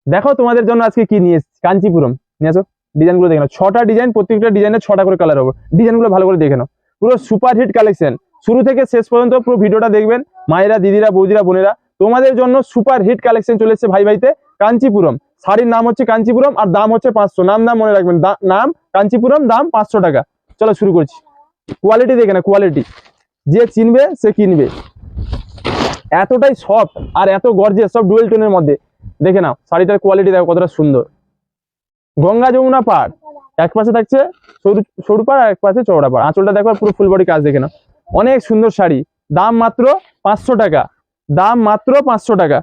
দেখো তোমাদের জন্য আজকে কি নিয়ে এসেছি, কাঞ্চিপুরম নিয়ে আসো। ডিজাইনগুলো দেখে নাও, 6টা ডিজাইন, প্রত্যেকটা ডিজাইনে 6টা করে কালার হবে। ডিজাইনগুলো ভালো করে দেখে নাও, পুরো সুপার হিট কালেকশন। শুরু থেকে শেষ পর্যন্ত পুরো ভিডিওটা দেখবেন। মায়েরা, দিদিরা, বৌদিরা, বোনেরা, তোমাদের জন্য সুপার হিট কালেকশন চলে এসেছে ভাই ভাইতে। কাঞ্চিপুরম শাড়ির নাম হচ্ছে কাঞ্চিপুরম, আর দাম হচ্ছে 500। নাম মনে রাখবেন, নাম কাঞ্চিপুরম, দাম 500 টাকা। চলো শুরু করছি। কোয়ালিটি দেখে না, কোয়ালিটি যে চিনবে সে কিনবে। এতটাই সফট আর এত গর্জিয়াস, সব ডুয়েল টোনের মধ্যে। দেখে নাও শাড়িটার কোয়ালিটি দেখো কতটা সুন্দর। গঙ্গা যমুনা পাড়, এক পাশে থাকছে সরু সরু পাড়, আর এক পাশে চওড়া পাড়। আঁচলটা দেখো, পুরো ফুল বডি কাজ দেখে নাও। অনেক সুন্দর শাড়ি, দাম মাত্র 500 টাকা। দাম মাত্র 500 টাকা।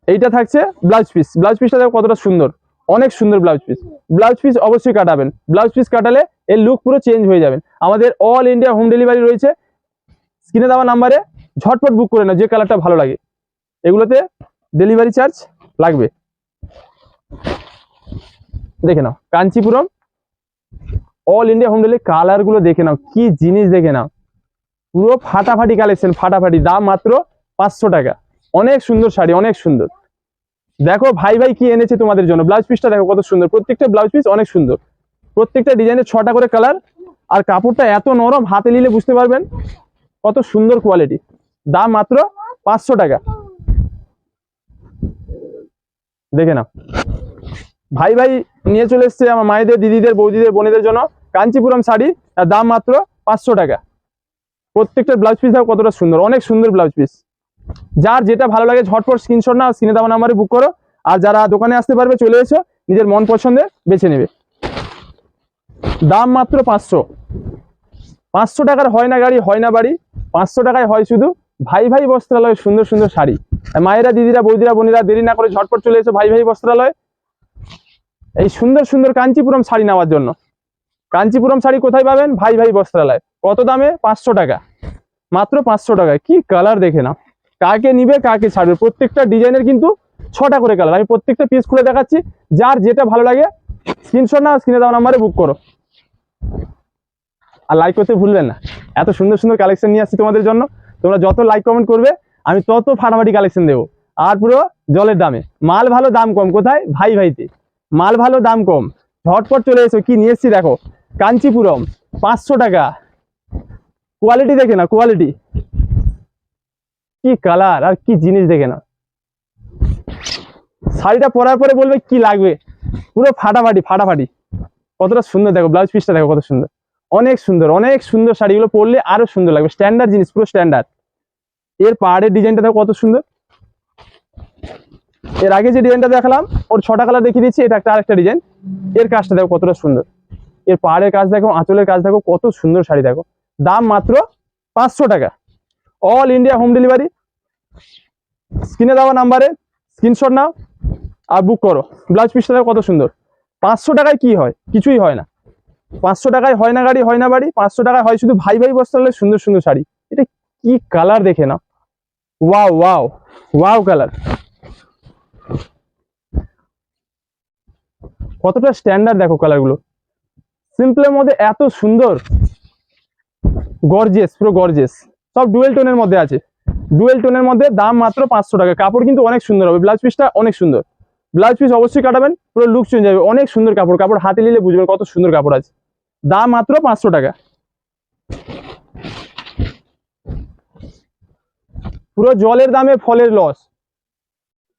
এইটা থাকছে ব্লাউজ পিস। ব্লাউজ পিসটা দেখো কতটা সুন্দর, অনেক সুন্দর ব্লাউজ পিস। ব্লাউজ পিস অবশ্যই কাটাবেন, ব্লাউজ পিস কাটালে এর লুক পুরো চেঞ্জ হয়ে যাবেন। আমাদের অল ইন্ডিয়া হোম ডেলিভারি রয়েছে। স্ক্রিনে দেওয়া নাম্বারে ঝটপট বুক করে নাও যে কালারটা ভালো লাগে। এগুলোতে ডেলিভারি চার্জ লাগবে। দেখে নাও Kanchipuram all India home delivery. Colour গুলো দেখে নাও, কি জিনিস দেখে নাও, পুরো ফাটাফাটি কালেকশন, ফাটাফাটি। দাম মাত্র 500 টাকা। অনেক সুন্দর শাড়ি, অনেক সুন্দর। দেখো ভাই ভাই কি এনেছে তোমাদের জন্য। ব্লাউজ পিসটা দেখো কত সুন্দর, প্রত্যেকটা ব্লাউজ পিস অনেক সুন্দর। প্রত্যেকটা ডিজাইনের 6টা করে কালার, আর কাপড়টা এত নরম, হাতে নিলে বুঝতে পারবেন কত সুন্দর কোয়ালিটি। দাম মাত্র 500 টাকা। দেখে নাও ভাই ভাই নিয়ে চলে এসছে আমার মায়েদের, দিদিদের, বৌদিদের, বোনেদের জন্য কাঞ্চিপুরম শাড়ি, আর দাম মাত্র 500 টাকা। প্রত্যেকটা ব্লাউজ পিস দেখো কতটা সুন্দর, অনেক সুন্দর ব্লাউজ পিস। যার যেটা ভালো লাগে ঝটপট স্ক্রিনশট নাও, স্ক্রিনে দেওয়া নাম্বারে বুক করো। আর যারা দোকানে আসতে পারবে চলে এসো, নিজের মন পছন্দের বেছে নেবে। দাম মাত্র 500। 500 টাকার হয় না গাড়ি, হয় না বাড়ি। 500 টাকায় হয় শুধু ভাই ভাই বস্ত্রালয় সুন্দর সুন্দর শাড়ি। মায়েরা, দিদিরা, বৌদিরা, বোনেরা, দেরি না করে ঝটপট চলে এসো ভাই ভাই বস্ত্রালয়, এই সুন্দর সুন্দর কাঞ্চিপুরম শাড়ি নেওয়ার জন্য। কাঞ্চিপুরম শাড়ি কোথায় পাবেন? ভাই ভাই বস্ত্রালয়। কত দামে? 500 টাকা, মাত্র 500 টাকায়। কি কালার দেখে না, কাকে নিবে কাকে ছাড়বে। প্রত্যেকটা ডিজাইনের কিন্তু 6টা করে কালার। আমি প্রত্যেকটা পিস খুলে দেখাচ্ছি, যার যেটা ভালো লাগে স্ক্রিনশট নাও, স্ক্রিনে দেওয়া নাম্বারে বুক করো। আর লাইক করতে ভুলবেন না, এত সুন্দর সুন্দর কালেকশন নিয়ে আসছি তোমাদের জন্য। তোমরা যত লাইক কমেন্ট করবে আমি তত ফাটাফাটি কালেকশন দেবো, আর পুরো জলের দামে। মাল ভালো দাম কম, কোথায়? ভাই ভাইতে। মাল ভালো দাম কম, ঝটপট চলে এসো। কি নিয়ে এসছি দেখো, কাঞ্চিপুরম 500 টাকা। কোয়ালিটি দেখে না, কোয়ালিটি কি কালার আর কি জিনিস দেখে না। শাড়িটা পরার পরে বলবে কি লাগবে, পুরো ফাটাফাটি ফাটাফাটি। কতটা সুন্দর দেখো, ব্লাউজ পিসটা দেখো কত সুন্দর, অনেক সুন্দর, অনেক সুন্দর। শাড়িগুলো পরলে আরো সুন্দর লাগবে, স্ট্যান্ডার্ড জিনিস, পুরো স্ট্যান্ডার্ড। এর পাড়ের ডিজাইনটা দেখো কত সুন্দর। এর আগে যে ডিজাইনটা দেখালাম ওর 6টা কালার দেখিয়ে দিচ্ছি, এটা একটা আরেকটা ডিজাইন। এর কাজটা দেখো কতটা সুন্দর, এর পাড়ের কাজ দেখো, আঁচলের কাজ দেখো, কত সুন্দর শাড়ি দেখো। দাম মাত্র 500 টাকা। All India home delivery. স্ক্রিনে দেওয়া নাম্বারে স্ক্রিনশট নাও আর বুক করো। ব্লাউজ পিসটা দেখো কত সুন্দর। 500 টাকায় কি হয়? কিছুই হয় না। 500 টাকায় হয় না গাড়ি, হয় না বাড়ি। 500 টাকায় হয় শুধু ভাই ভাই বস্ত্রালয়ের সুন্দর সুন্দর শাড়ি। এটা কি কালার দেখে না, ওয়াও ওয়াও ওয়াও কালার। কতটা স্ট্যান্ডার্ড দেখো কালারগুলো, সিম্পলের মধ্যে এত সুন্দর, গর্জিয়াস, পুরো গর্জিয়াস। সব ডুয়েল টোনের মধ্যে আছে, ডুয়েল টোনের মধ্যে। দাম মাত্র 500 টাকা। কাপড় কিন্তু অনেক সুন্দর হবে, ব্লাউজ পিসটা অনেক সুন্দর। ব্লাউজ পিস অবশ্যই কাটাবেন, পুরো লুক চেঞ্জ হবে। অনেক সুন্দর কাপড়, কাপড় হাতে নিলে বুঝবেন কত সুন্দর কাপড় আছে। দাম মাত্র 500 টাকা। পুরো জলের দামে ফলের লস,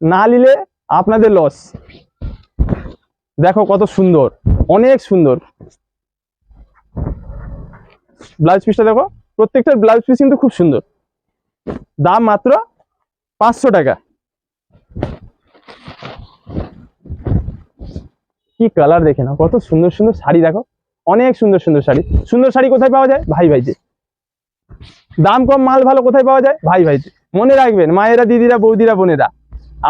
না নিলে আপনাদের লস। দেখো কত সুন্দর, অনেক সুন্দর। ব্লাউজ পিসটা দেখো, প্রত্যেকটা ব্লাউজ পিস কিন্তু খুব সুন্দর। দাম মাত্র 500 টাকা। কি কালার দেখে না, কত সুন্দর সুন্দর শাড়ি দেখো, অনেক সুন্দর সুন্দর শাড়ি। সুন্দর শাড়ি কোথায় পাওয়া যায়? ভাই ভাইতে। দাম কম, মাল ভালো কোথায় পাওয়া যায়? ভাই ভাইতে। মনে রাখবেন মায়েরা, দিদিরা, বৌদিরা, বোনেরা,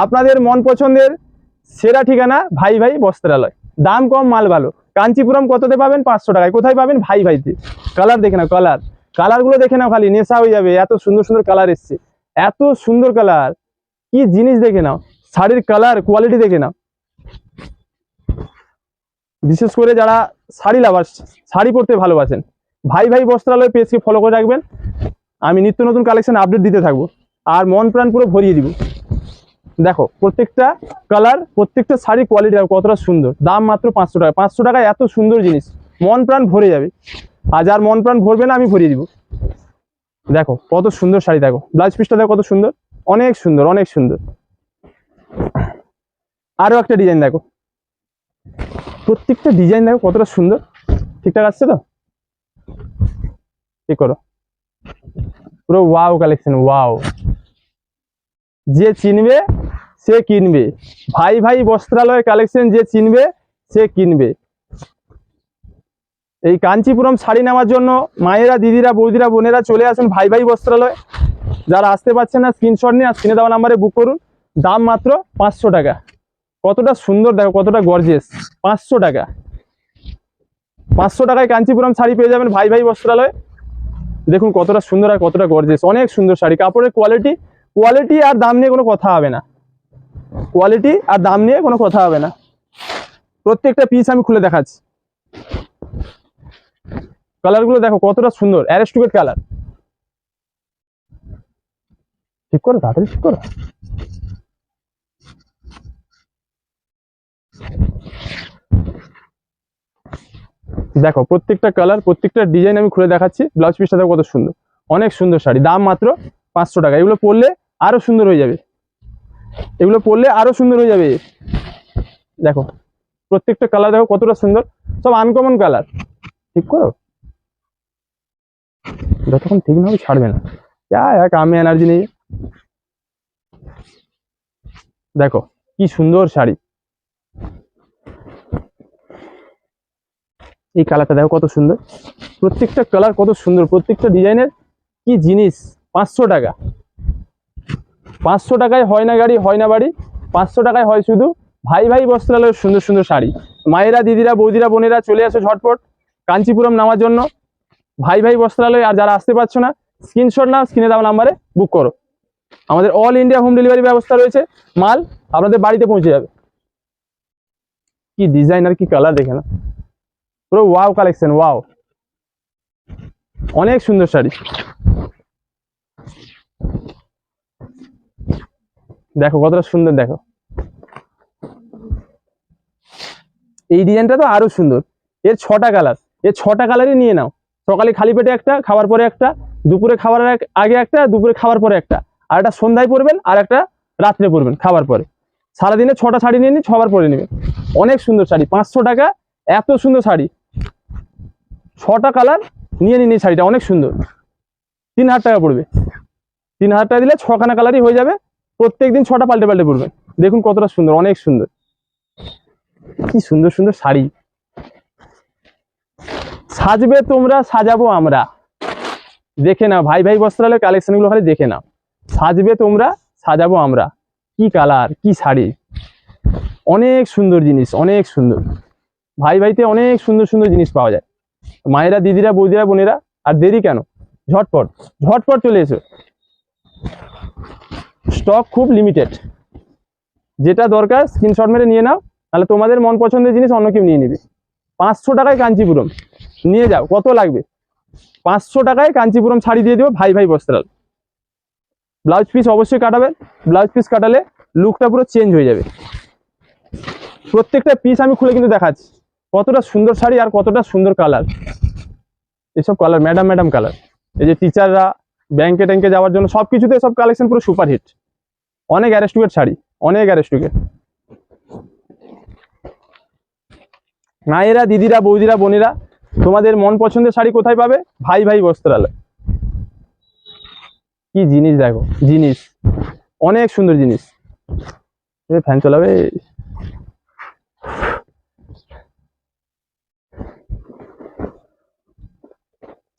আপনাদের মন পছন্দের সেরা ঠিকানা ভাই ভাই বস্ত্রালয়। দাম কম, মাল ভালো। কাঞ্চিপুরম কততে পাবেন? 500 টাকায়। কোথায় পাবেন? ভাই ভাইতে। কালার দেখে নাও, কালার, কালার গুলো দেখে নাও, খালি নেশা হয়ে যাবে। এত সুন্দর সুন্দর কালার এসছে, এত সুন্দর কালার, কি জিনিস দেখে নাও। শাড়ির কালার কোয়ালিটি দেখে নাও। বিশেষ করে যারা শাড়ি লাভার, শাড়ি পরতে ভালোবাসেন, ভাই ভাই বস্ত্রালয় পেজকে ফলো করে রাখবেন। আমি নিত্য নতুন কালেকশন আপডেট দিতে থাকবো, আর মন প্রাণ পুরো ভরিয়ে দিব। দেখো প্রত্যেকটা কালার, প্রত্যেকটা শাড়ি কোয়ালিটি দেখো কতটা সুন্দর, দাম মাত্র 500 টাকা। 500 টাকায় এত সুন্দর জিনিস, মন প্রাণ ভরে যাবে। আর যার মন প্রাণ ভরবে না আমি ভরিয়ে দিব। দেখো কত সুন্দর শাড়ি, দেখো ব্লাউজ পিসটা দেখো কত সুন্দর, অনেক সুন্দর অনেক সুন্দর। আরো একটা ডিজাইন দেখো, প্রত্যেকটা ডিজাইন দেখো কতটা সুন্দর। ঠিকঠাক আসছে তো? ঠিক করো, পুরো ওয়াও কালেকশন, ওয়াও। যে চিনবে সে কিনবে, ভাই ভাই বস্ত্রালয় কালেকশন যে চিনবে সে কিনবে। এই কাঞ্চিপুরম শাড়ি নেওয়ার জন্য মায়েরা, দিদিরা, বৌদিরা, বোনেরা চলে আসুন ভাই ভাই বস্ত্রালয়। যারা আসতে পারছেন না স্ক্রিনশট নিয়ে স্ক্রিনে দেওয়া নাম্বারে বুক করুন। দাম মাত্র 500 টাকা। কতটা সুন্দর দেখো, কতটা গর্জিয়াস। 500 টাকা, 500 টাকায় কাঞ্চিপুরম শাড়ি পেয়ে যাবেন ভাই ভাই বস্ত্রালয়। দেখুন কতটা সুন্দর আর কতটা গর্জিয়াস, অনেক সুন্দর শাড়ি। কাপড়ের কোয়ালিটি, কোয়ালিটি আর দাম নিয়ে কোনো কথা হবে না, কোয়ালিটি আর দাম নিয়ে কোনো কথা হবে না। প্রত্যেকটা পিস আমি খুলে দেখাচ্ছি। কালারগুলো দেখো কতটা সুন্দর, অ্যারেস্টুকেট কালার। ঠিক করো, তাড়াতাড়ি ঠিক করো। দেখো প্রত্যেকটা কালার, প্রত্যেকটা ডিজাইন আমি খুলে দেখাচ্ছি। ব্লাউজ পিসটা দেখো কত সুন্দর, অনেক সুন্দর শাড়ি। দাম মাত্র 500 টাকা। এগুলো পরলে আরো সুন্দর হয়ে যাবে, এগুলো পরলে আরো সুন্দর হয়ে যাবে। দেখো প্রত্যেকটা কালার দেখো কতটা সুন্দর, সব আনকমন কালার। ঠিক করো, যতক্ষণ ঠিক না হবে ছাড়বে না। কামে এনার্জি নেই। দেখো কি সুন্দর শাড়ি, এই কালারটা দেখো কত সুন্দর। প্রত্যেকটা কালার কত সুন্দর, প্রত্যেকটা ডিজাইনের কি জিনিস। 500 টাকা, 500 টাকায় হয় না গাড়ি, হয় না বাড়ি। 500 টাকায় হয় শুধু ভাই ভাই বস্ত্রালয়ের সুন্দর সুন্দর শাড়ি। মায়েরা, দিদিরা, বৌদিরা, বোনেরা চলে আসো ঝটপট কাঞ্চিপুরম নামার জন্য ভাই ভাই বস্ত্রালয়। আর যারা আসতে পারছো না স্ক্রিনশট নাও, স্ক্রিনে দেওয়া নাম্বারে বুক করো। আমাদের অল ইন্ডিয়া হোম ডেলিভারি ব্যবস্থা রয়েছে, মাল আপনাদের বাড়িতে পৌঁছে যাবে। কি ডিজাইন আর কি কালার দেখে না, পুরো ওয়াও কালেকশন, ওয়াও। অনেক সুন্দর শাড়ি। দেখো কতটা সুন্দর, দেখো এই ডিজাইনটা তো আরো সুন্দর। এর 6টা কালার, এর 6টা কালারই নিয়ে নাও। সকালে খালি পেটে একটা, খাওয়ার পরে একটা, দুপুরে খাওয়ার আগে একটা, দুপুরে খাওয়ার পরে একটা, আর একটা সন্ধ্যায় পরবেন, আর একটা রাত্রে পরবেন খাবার পরে। সারাদিনে 6টা শাড়ি নিয়ে নিন, 6বার পরে নেবেন। অনেক সুন্দর শাড়ি, 500 টাকা এত সুন্দর শাড়ি। 6টা কালার নিয়ে নিন, এই শাড়িটা অনেক সুন্দর। 3000 টাকা পড়বে। 3000 টাকা দিলে 6খানা কালারই হয়ে যাবে। প্রত্যেকদিন 6টা পাল্টে পাল্টে পরবেন। দেখুন কতটা সুন্দর, অনেক সুন্দর। কি সুন্দর সুন্দর শাড়ি। সাজবে তোমরা, সাজাবো আমরা। দেখে নাও ভাই ভাই বস্ত্রালয়ের কালেকশন গুলো খালি দেখে নাও। সাজবে তোমরা, সাজাবো আমরা। কি কালার, কি শাড়ি, অনেক সুন্দর জিনিস, অনেক সুন্দর। ভাই ভাইতে অনেক সুন্দর সুন্দর জিনিস পাওয়া যায়। মায়েরা, দিদিরা, বৌদিরা, বোনেরা আর দেরি কেন, ঝটপট ঝটপট চলে এসো। স্টক খুব লিমিটেড, যেটা দরকার স্ক্রিনশট মেরে নিয়ে নাও, তাহলে তোমাদের মন পছন্দের জিনিস অন্য কেউ নিয়ে নিবে। 500 টাকায় কাঞ্চিপুরম নিয়ে যাও, কত লাগবে? 500 টাকায় কাঞ্চিপুরম শাড়ি দিয়ে দেবো ভাই ভাই বস্ত্রাল। ব্লাউজ পিস অবশ্যই কাটাবেন, ব্লাউজ পিস কাটালে লুকটা পুরো চেঞ্জ হয়ে যাবে। প্রত্যেকটা পিস আমি খুলে কিন্তু দেখাচ্ছি কতটা সুন্দর শাড়ি আর কতটা সুন্দর কালার। এসব কালার ম্যাডাম ম্যাডাম কালার। এই যে টিচাররা ব্যাংকে ট্যাঙ্কে যাওয়ার জন্য সবকিছুতে সব কালেকশন পুরো সুপারহিট। অনেক অ্যারেস্টুকেট শাড়ি, অনেক অ্যারেস্টুকেট। মায়েরা, দিদিরা, বৌদিরা, বোনেরা তোমাদের মন পছন্দের শাড়ি কোথায় পাবে? ভাই ভাই বস্ত্রালয়। কি জিনিস দেখো, জিনিস অনেক সুন্দর জিনিস। ফ্যান চালাবে,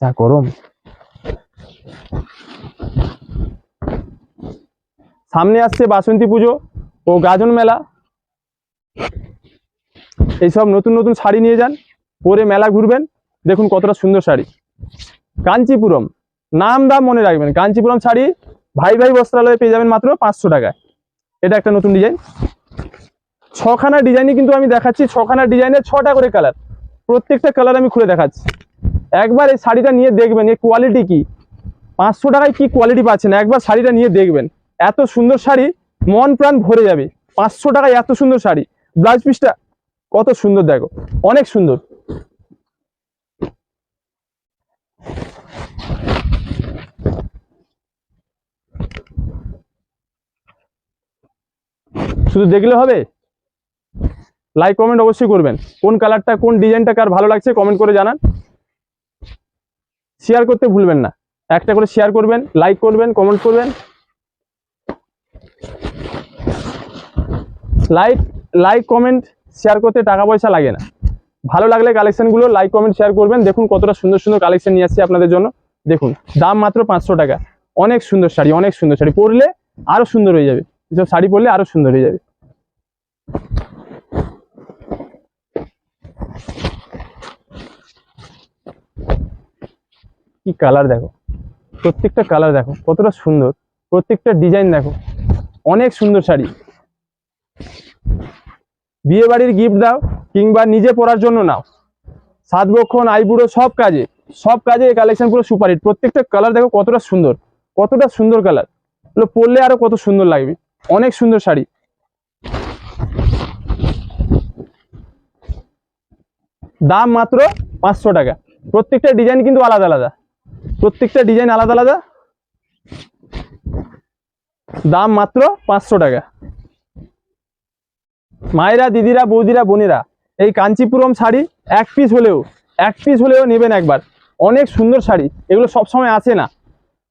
যা গরম। সামনে আসছে বাসন্তী পুজো ও গাজন মেলা। এইসব নতুন নতুন শাড়ি নিয়ে যান, পরে মেলা ঘুরবেন। দেখুন কতটা সুন্দর শাড়ি। কাঞ্চিপুরম নাম দাম মনে রাখবেন, কাঞ্চিপুরম শাড়ি ভাই ভাই বস্ত্রালয়ে পেয়ে যাবেন মাত্র 500 টাকায়। এটা একটা নতুন ডিজাইন। 6খানা ডিজাইনই কিন্তু আমি দেখাচ্ছি, 6খানা ডিজাইনের 6টা করে কালার। প্রত্যেকটা কালার আমি খুলে দেখাচ্ছি। একবার এই শাড়িটা নিয়ে দেখবেন এর কোয়ালিটি কি। 500 টাকায় কি কোয়ালিটি পাচ্ছেন, একবার শাড়িটা নিয়ে দেখবেন। এত সুন্দর শাড়ি মন প্রাণ ভরে যাবে। 500 টাকায় এত সুন্দর শাড়ি। ব্লাউজ পিসটা কত সুন্দর দেখো, অনেক সুন্দর। শুধু দেখলে হবে, লাইক কমেন্ট অবশ্যই করবেন। কোন কালারটা কোন ডিজাইনটা কার ভালো লাগছে কমেন্ট করে জানান। শেয়ার করতে ভুলবেন না, একটা করে শেয়ার করবেন, লাইক করবেন, কমেন্ট করবেন। লাইক কমেন্ট শেয়ার করতে টাকা পয়সা লাগে না। ভালো লাগলে কালেকশনগুলো লাইক কমেন্ট শেয়ার করবেন। দেখুন কতটা সুন্দর সুন্দর কালেকশন নিয়ে আসছি আপনাদের জন্য। দেখুন দাম মাত্র 500 টাকা। অনেক সুন্দর শাড়ি, অনেক সুন্দর শাড়ি, পরলে আরো সুন্দর হয়ে যাবে। এসব শাড়ি পরলে আরো সুন্দর হয়ে যাবে। কি কালার দেখো, প্রত্যেকটা কালার দেখো কতটা সুন্দর, প্রত্যেকটা ডিজাইন দেখো, অনেক সুন্দর শাড়ি। বিয়ে বাড়ির গিফট দাও কিংবা নিজে পরার জন্য নাও, সাতবক্ষণ আইবুড়ো সব কাজে এই কালেকশন পুরো সুপারহিট। প্রত্যেকটা কালার দেখো কতটা সুন্দর, কতটা সুন্দর কালার, এগুলো পরলে আরো কত সুন্দর লাগবে। অনেক সুন্দর শাড়ি। দাম মাত্র 500 টাকা। প্রত্যেকটা ডিজাইন কিন্তু আলাদা আলাদা, প্রত্যেকটা ডিজাইন আলাদা আলাদা। দাম মাত্র 500 টাকা। মায়েরা, দিদিরা, বৌদিরা, বোনেরা, এই কাঞ্চিপুরম শাড়ি এক পিস হলেও নেবেন একবার। অনেক সুন্দর শাড়ি, এগুলো সব সময় আসে না,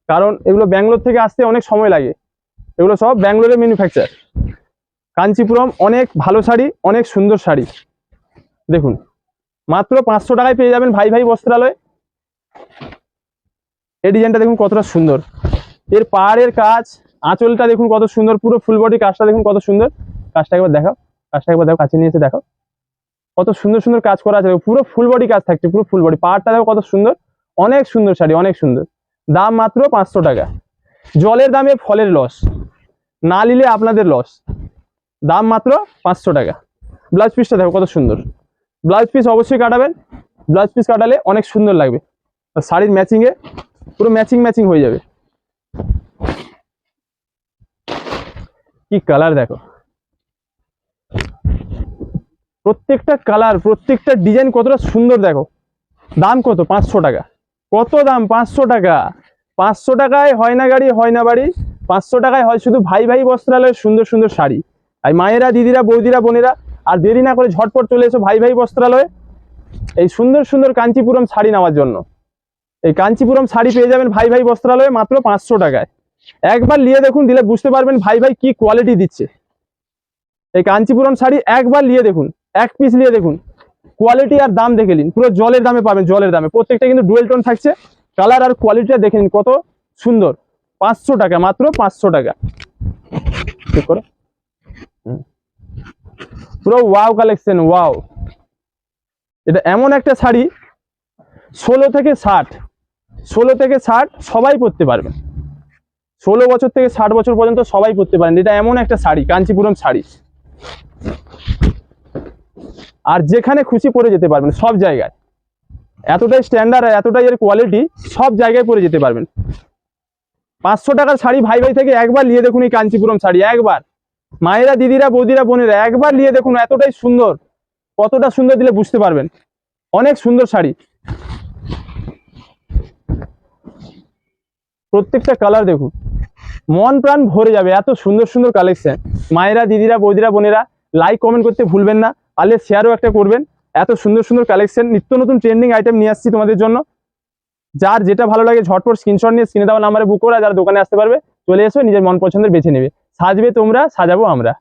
কারণ এগুলো ব্যাঙ্গালোর থেকে আসতে অনেক সময় লাগে। এগুলো সব ব্যাঙ্গালোরের ম্যানুফ্যাকচার। কাঞ্চিপুরম অনেক ভালো শাড়ি, অনেক সুন্দর শাড়ি। দেখুন মাত্র 500 টাকায় পেয়ে যাবেন ভাই বস্ত্রালয়। এই ডিজাইনটা দেখুন কতটা সুন্দর, এর পাড়ের কাজ, আঁচলটা দেখুন কত সুন্দর, পুরো ফুল বডি কাজটা দেখুন কত সুন্দর। কাজটা একবার দেখাও, কাছে নিয়ে এসে দেখাও, কত সুন্দর সুন্দর কাজ করা আছে। পুরো ফুল বডি কাজ থাকছে, পুরো ফুল বডি। পাড়টা দেখো কত সুন্দর, অনেক সুন্দর শাড়ি, অনেক সুন্দর। দাম মাত্র 500 টাকা। জলের দামে ফলের লস, না নিলে আপনাদের লস। দাম মাত্র 500 টাকা। ব্লাউজ পিসটা দেখো কত সুন্দর, ব্লাউজ পিস অবশ্যই কাটাবেন। ব্লাউজ পিস কাটালে অনেক সুন্দর লাগবে, শাড়ির ম্যাচিংয়ে পুরো ম্যাচিং হয়ে যাবে। কি কালার দেখো, প্রত্যেকটা কালার, প্রত্যেকটা ডিজাইন কতটা সুন্দর দেখো। দাম কত? 500 টাকা। কত দাম? 500 টাকা। 500 টাকায় হয় না গাড়ি, হয় না বাড়ি। 500 টাকায় হয় শুধু ভাই বস্ত্রালয়ের সুন্দর সুন্দর শাড়ি। আর মায়েরা, দিদিরা, বৌদিরা, বোনেরা, আর দেরি না করে ঝটপট চলে এসো ভাই বস্ত্রালয়ে এই সুন্দর সুন্দর কাঞ্চিপুরম শাড়ি নেওয়ার জন্য। এই কাঞ্চিপুরম শাড়ি পেয়ে যাবেন ভাই বস্ত্রালয়ে মাত্র 500 টাকায়। একবার নিয়ে দেখুন, দিলে বুঝতে পারবেন ভাই কি কোয়ালিটি দিচ্ছে। এই কাঞ্চিপুরম শাড়ি একবার নিয়ে দেখুন, এক পিস নিয়ে দেখুন, কোয়ালিটি আর দাম দেখে নিন। পুরো জলের দামে পাবেন, জলের দামে। প্রত্যেকটা কিন্তু ডুয়েল টোন থাকছে, কালার আর কোয়ালিটিটা দেখে নিন কত সুন্দর। 500 টাকা, মাত্র 500 টাকা। চেক করো, পুরো ওয়াও কালেকশন, ওয়াও। এটা এমন একটা শাড়ি 16 থেকে 60 সবাই পরতে পারবে। 16 বছর থেকে 60 বছর পর্যন্ত সবাই পরতে পারেন। এটা এমন একটা শাড়ি, কাঞ্চিপুরম শাড়ি, আর যেখানে খুশি পরে যেতে পারবেন, সব জায়গায়। এতটাই স্ট্যান্ডার্ড আর এতটাই এর কোয়ালিটি, সব জায়গায় পরে যেতে পারবেন। 500 টাকার শাড়ি ভাই থেকে একবার নিয়ে দেখুন। এই কাঞ্চিপুরম শাড়ি একবার, মায়েরা, দিদিরা, বৌদিরা, বোনেরা, একবার নিয়ে দেখুন। এতটাই সুন্দর, কতটা সুন্দর দিলে বুঝতে পারবেন। অনেক সুন্দর শাড়ি, প্রত্যেকটা কালার দেখুন, মন প্রাণ ভরে যাবে। এত সুন্দর সুন্দর কালেকশন। মায়েরা, দিদিরা, বৌদিরা, বোনেরা, লাইক কমেন্ট করতে ভুলবেন না, পারলে শেয়ারও একটা করবেন। এত সুন্দর সুন্দর কালেকশন, নিত্য নতুন ট্রেন্ডিং আইটেম নিয়ে আসছি তোমাদের জন্য। যার যেটা ভালো লাগে ঝটপট স্ক্রিনশট নিয়ে স্ক্রিনে দেওয়া নাম্বারে বুক করে, যারা দোকানে আসতে পারবে চলে এসো, নিজের মন পছন্দের বেছে নেবে। সাজবে তোমরা, সাজাবো আমরা।